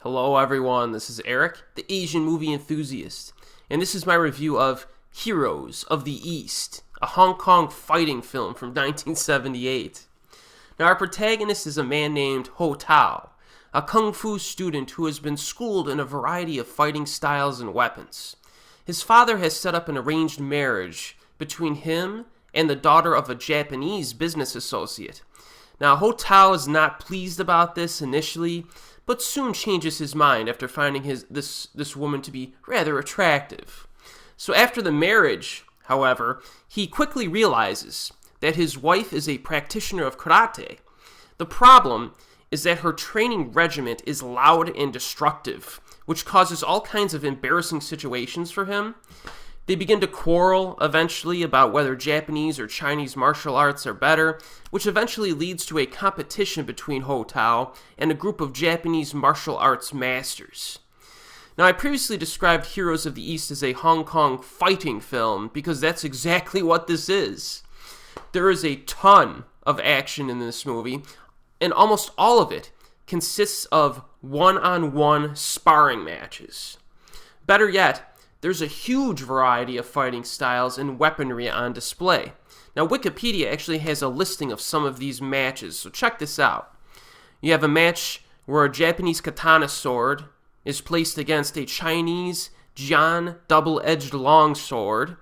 Hello everyone, this is Erik, the Asian movie enthusiast, and this is my review of Heroes of the East, a Hong Kong fighting film from 1978. Now our protagonist is a man named Ho Tao, a kung fu student who has been schooled in a variety of fighting styles and weapons. His father has set up an arranged marriage between him and the daughter of a Japanese business associate. Now Ho Tao is not pleased about this initially, but soon changes his mind after finding this woman to be rather attractive. So after the marriage, however, he quickly realizes that his wife is a practitioner of karate. The problem is that her training regiment is loud and destructive, which causes all kinds of embarrassing situations for him. They begin to quarrel eventually about whether Japanese or Chinese martial arts are better, which eventually leads to a competition between Ho Tao and a group of Japanese martial arts masters. Now, I previously described Heroes of the East as a Hong Kong fighting film because that's exactly what this is. There is a ton of action in this movie, and almost all of it consists of one-on-one sparring matches. Better yet, there's a huge variety of fighting styles and weaponry on display. Now, Wikipedia actually has a listing of some of these matches, so check this out. You have a match where a Japanese katana sword is placed against a Chinese Jian double-edged longsword.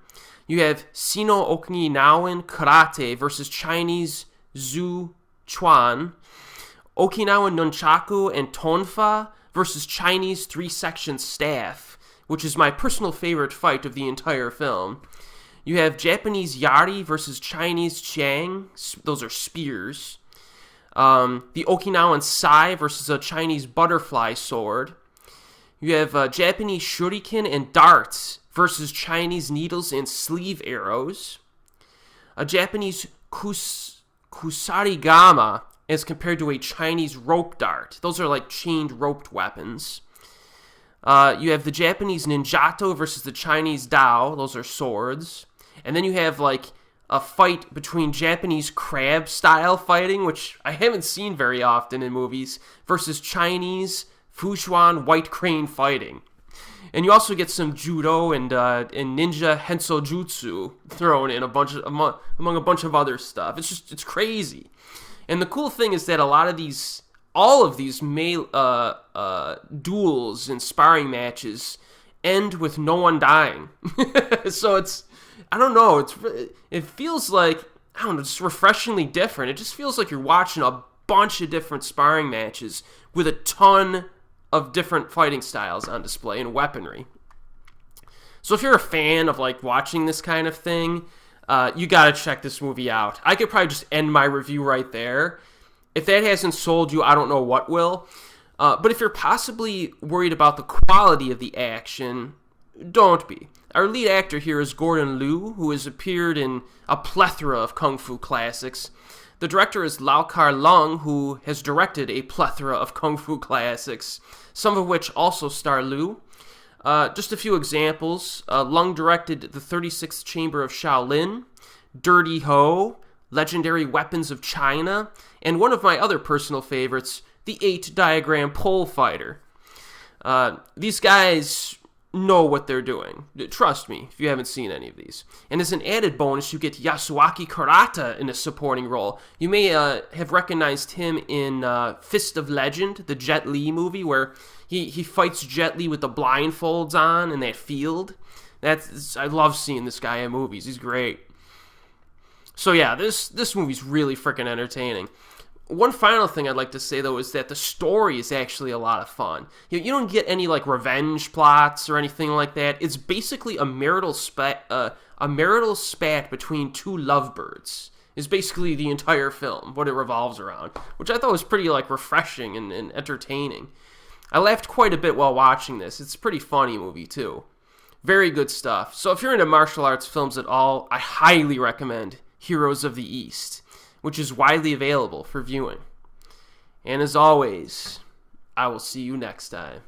You have Sino-Okinawan karate versus Chinese Zhu Chuan. Okinawan nunchaku and tonfa versus Chinese three-section staff, which is my personal favorite fight of the entire film. You have Japanese yari versus Chinese chiang. Those are spears. The Okinawan sai versus a Chinese butterfly sword. You have Japanese shuriken and darts versus Chinese needles and sleeve arrows. A Japanese kusarigama as compared to a Chinese rope dart. Those are like chained roped weapons. You have the Japanese ninjato versus the Chinese dao. Those are swords. And then you have like a fight between Japanese crab style fighting, which I haven't seen very often in movies, versus Chinese Fuchuan white crane fighting. And you also get some judo and ninja henso jutsu thrown in among a bunch of other stuff. It's crazy. And the cool thing is that all of these duels and sparring matches end with no one dying. So it feels like, it's refreshingly different. It just feels like you're watching a bunch of different sparring matches with a ton of different fighting styles on display and weaponry. So if you're a fan of like watching this kind of thing, you gotta check this movie out. I could probably just end my review right there. If that hasn't sold you, I don't know what will. But if you're possibly worried about the quality of the action, don't be. Our lead actor here is Gordon Liu, who has appeared in a plethora of kung fu classics. The director is Lau Kar Leung, who has directed a plethora of kung fu classics, some of which also star Liu. Just a few examples. Leung directed The 36th Chamber of Shaolin, Dirty Ho, Legendary Weapons of China, and one of my other personal favorites, the 8-diagram pole fighter. These guys know what they're doing. Trust me, if you haven't seen any of these. And as an added bonus, you get Yasuaki Kurata in a supporting role. You may have recognized him in Fist of Legend, the Jet Li movie, where he fights Jet Li with the blindfolds on in that field. I love seeing this guy in movies. He's great. So yeah, this movie's really freaking entertaining. One final thing I'd like to say, though, is that the story is actually a lot of fun. You don't get any, like, revenge plots or anything like that. It's basically a marital spat between two lovebirds is basically the entire film, what it revolves around, which I thought was pretty, like, refreshing and entertaining. I laughed quite a bit while watching this. It's a pretty funny movie, too. Very good stuff. So if you're into martial arts films at all, I highly recommend Heroes of the East, which is widely available for viewing. And as always, I will see you next time.